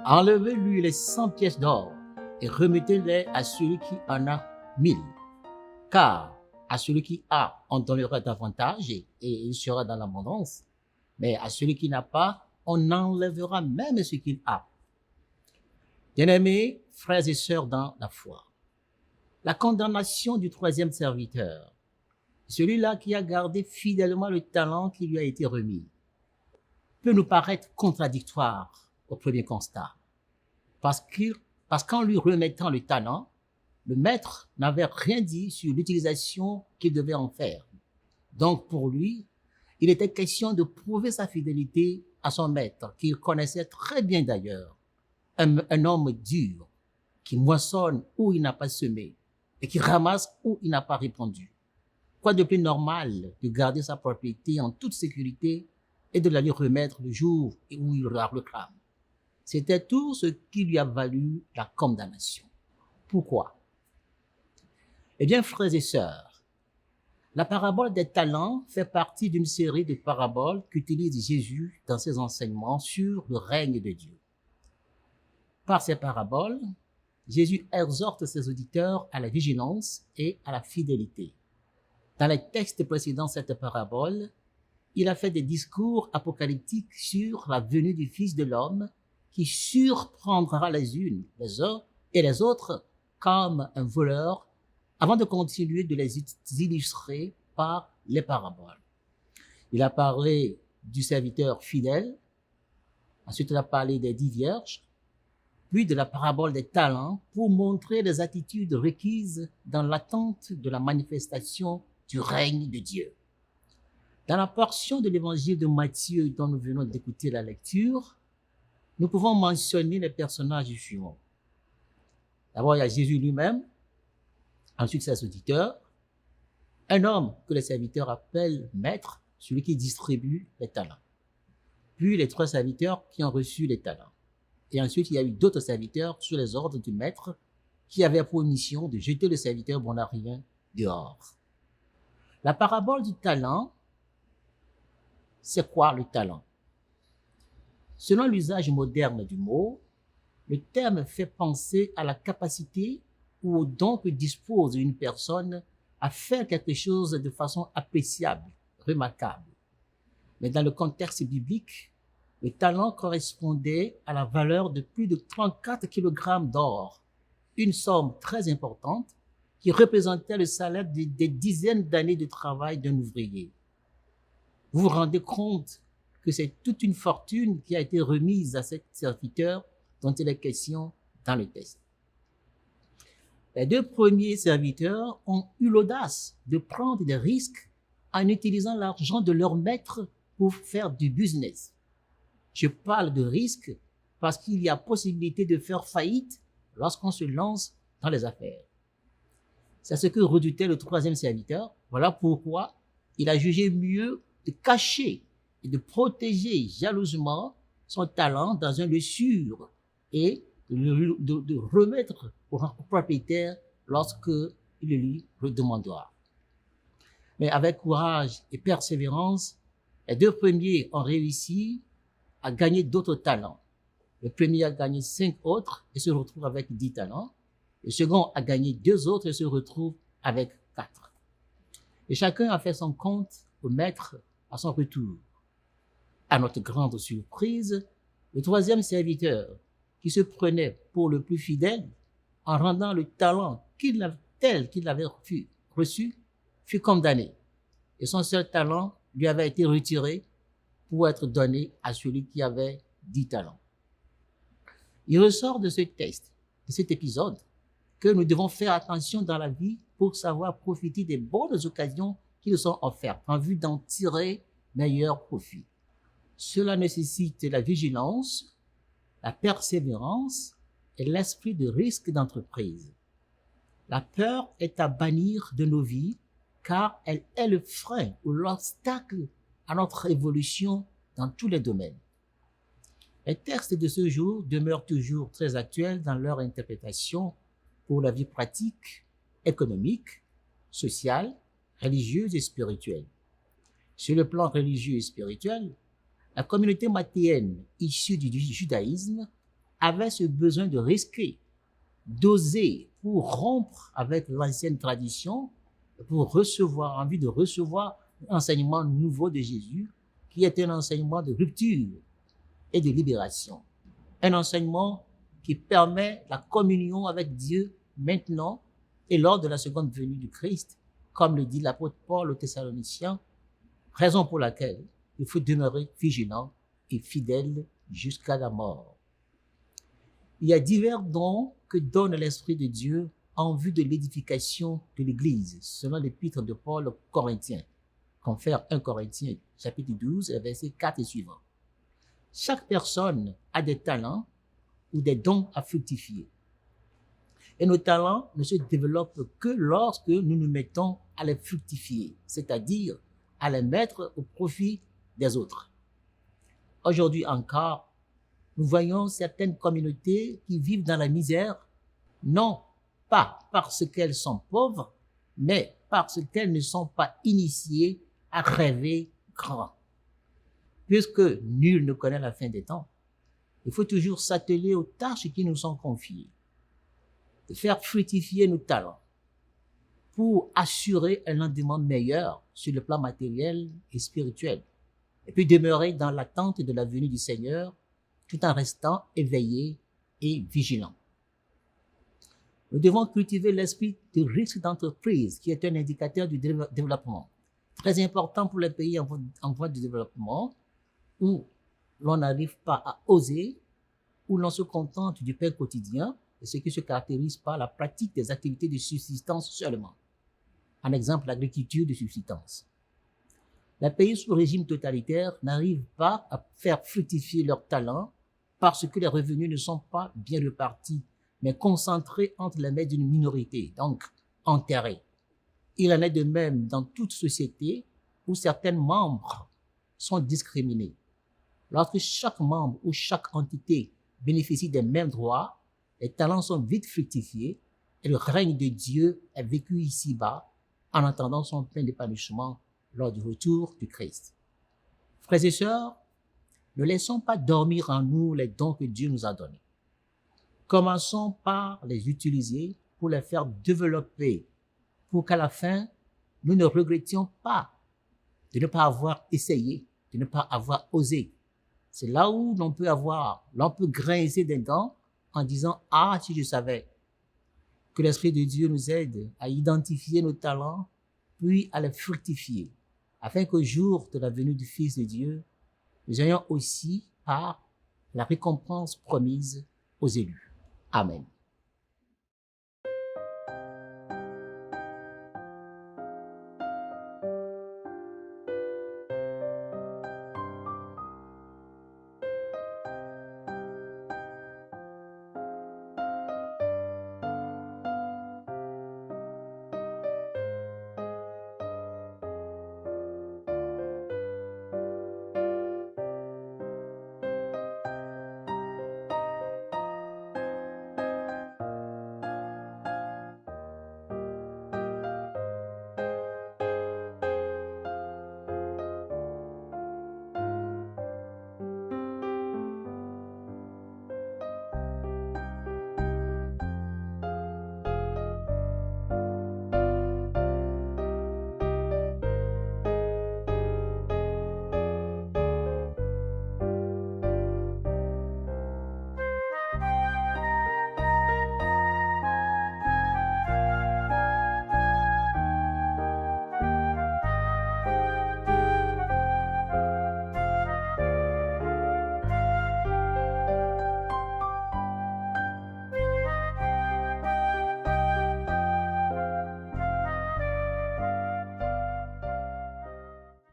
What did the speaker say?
Enlevez-lui les 100 pièces d'or et remettez-les à celui qui en a 1000. Car à celui qui a, on donnera davantage et il sera dans l'abondance. Mais à celui qui n'a pas, on enlèvera même ce qu'il a. Bien-aimés, frères et sœurs dans la foi, la condamnation du troisième serviteur, celui-là qui a gardé fidèlement le talent qui lui a été remis, peut nous paraître contradictoire au premier constat. Parce qu'en lui remettant le talent, le maître n'avait rien dit sur l'utilisation qu'il devait en faire. Donc pour lui, il était question de prouver sa fidélité à son maître, qu'il connaissait très bien d'ailleurs, un homme dur, qui moissonne où il n'a pas semé et qui ramasse où il n'a pas répandu. Quoi de plus normal de garder sa propriété en toute sécurité et de la lui remettre le jour où il la réclame. C'était tout ce qui lui a valu la condamnation. Pourquoi? Eh bien, frères et sœurs, la parabole des talents fait partie d'une série de paraboles qu'utilise Jésus dans ses enseignements sur le règne de Dieu. Par ces paraboles, Jésus exhorte ses auditeurs à la vigilance et à la fidélité. Dans les textes précédant cette parabole, il a fait des discours apocalyptiques sur la venue du Fils de l'homme qui surprendra les uns et les autres comme un voleur avant de continuer de les illustrer par les paraboles. Il a parlé du serviteur fidèle, ensuite il a parlé des 10 vierges, puis de la parabole des talents pour montrer les attitudes requises dans l'attente de la manifestation du règne de Dieu. Dans la portion de l'évangile de Matthieu dont nous venons d'écouter la lecture, nous pouvons mentionner les personnages suivants. D'abord, il y a Jésus lui-même, ensuite ses auditeurs, un homme que les serviteurs appellent maître, celui qui distribue les talents, puis les 3 serviteurs qui ont reçu les talents. Et ensuite, il y a eu d'autres serviteurs sous les ordres du maître qui avaient pour mission de jeter le serviteur bon à rien dehors. La parabole du talent, c'est quoi le talent? Selon l'usage moderne du mot, le terme fait penser à la capacité ou au don que dispose une personne à faire quelque chose de façon appréciable, remarquable. Mais dans le contexte biblique, le talent correspondait à la valeur de plus de 34 kg d'or, une somme très importante qui représentait le salaire des dizaines d'années de travail d'un ouvrier. Vous vous rendez compte que c'est toute une fortune qui a été remise à cet serviteur dont il est question dans le texte. Les 2 premiers serviteurs ont eu l'audace de prendre des risques en utilisant l'argent de leur maître pour faire du business. Je parle de risque parce qu'il y a possibilité de faire faillite lorsqu'on se lance dans les affaires. C'est ce que redoutait le 3e serviteur. Voilà pourquoi il a jugé mieux de cacher et de protéger jalousement son talent dans un lieu sûr et de remettre au propriétaire lorsque il le lui redemandera. Mais avec courage et persévérance, les 2 premiers ont réussi à gagner d'autres talents. Le premier a gagné 5 autres et se retrouve avec 10 talents. Le second a gagné 2 autres et se retrouve avec 4. Et chacun a fait son compte au maître à son retour. À notre grande surprise, le 3e serviteur, qui se prenait pour le plus fidèle, en rendant le talent tel qu'il l'avait reçu, fut condamné. Et son seul talent lui avait été retiré pour être donné à celui qui avait 10 talents. Il ressort de ce texte, de cet épisode, que nous devons faire attention dans la vie pour savoir profiter des bonnes occasions qui nous sont offertes en vue d'en tirer meilleur profit. Cela nécessite la vigilance, la persévérance et l'esprit de risque d'entreprise. La peur est à bannir de nos vies car elle est le frein ou l'obstacle à notre évolution dans tous les domaines. Les textes de ce jour demeurent toujours très actuels dans leur interprétation pour la vie pratique, économique, sociale, religieuse et spirituelle. Sur le plan religieux et spirituel, la communauté mathéenne issue du judaïsme avait ce besoin de risquer, d'oser pour rompre avec l'ancienne tradition, pour recevoir, envie de recevoir l'enseignement nouveau de Jésus, qui est un enseignement de rupture et de libération. Un enseignement qui permet la communion avec Dieu maintenant et lors de la seconde venue du Christ, comme le dit l'apôtre Paul aux Thessaloniciens, raison pour laquelle il faut demeurer vigilant et fidèle jusqu'à la mort. Il y a divers dons que donne l'Esprit de Dieu en vue de l'édification de l'Église, selon l'épître de Paul aux Corinthiens, confère 1 Corinthiens, chapitre 12, versets 4 et suivants. Chaque personne a des talents ou des dons à fructifier. Et nos talents ne se développent que lorsque nous nous mettons à les fructifier, c'est-à-dire à les mettre au profit des autres. Aujourd'hui encore, nous voyons certaines communautés qui vivent dans la misère, non pas parce qu'elles sont pauvres, mais parce qu'elles ne sont pas initiées à rêver grand. Puisque nul ne connaît la fin des temps, il faut toujours s'atteler aux tâches qui nous sont confiées, de faire fructifier nos talents pour assurer un lendemain meilleur sur le plan matériel et spirituel, et puis demeurer dans l'attente de la venue du Seigneur tout en restant éveillés et vigilants. Nous devons cultiver l'esprit de risque d'entreprise qui est un indicateur du développement, très important pour les pays en voie de développement où l'on n'arrive pas à oser, où l'on se contente du pain quotidien, et ce qui se caractérise par la pratique des activités de subsistance seulement. En exemple, l'agriculture de subsistance. Les pays sous régime totalitaire n'arrivent pas à faire fructifier leurs talents parce que les revenus ne sont pas bien répartis, mais concentrés entre les mains d'une minorité, donc enterrés. Il en est de même dans toute société où certains membres sont discriminés. Lorsque chaque membre ou chaque entité bénéficie des mêmes droits, les talents sont vite fructifiés et le règne de Dieu est vécu ici-bas en attendant son plein d'épanouissement lors du retour du Christ. Frères et sœurs, ne laissons pas dormir en nous les dons que Dieu nous a donnés. Commençons par les utiliser pour les faire développer, pour qu'à la fin, nous ne regrettions pas de ne pas avoir essayé, de ne pas avoir osé. C'est là où l'on peut grincer des dents en disant « Ah, si je savais ». Que l'Esprit de Dieu nous aide à identifier nos talents, puis à les fructifier, afin qu'au jour de la venue du Fils de Dieu, nous ayons aussi part la récompense promise aux élus. Amen.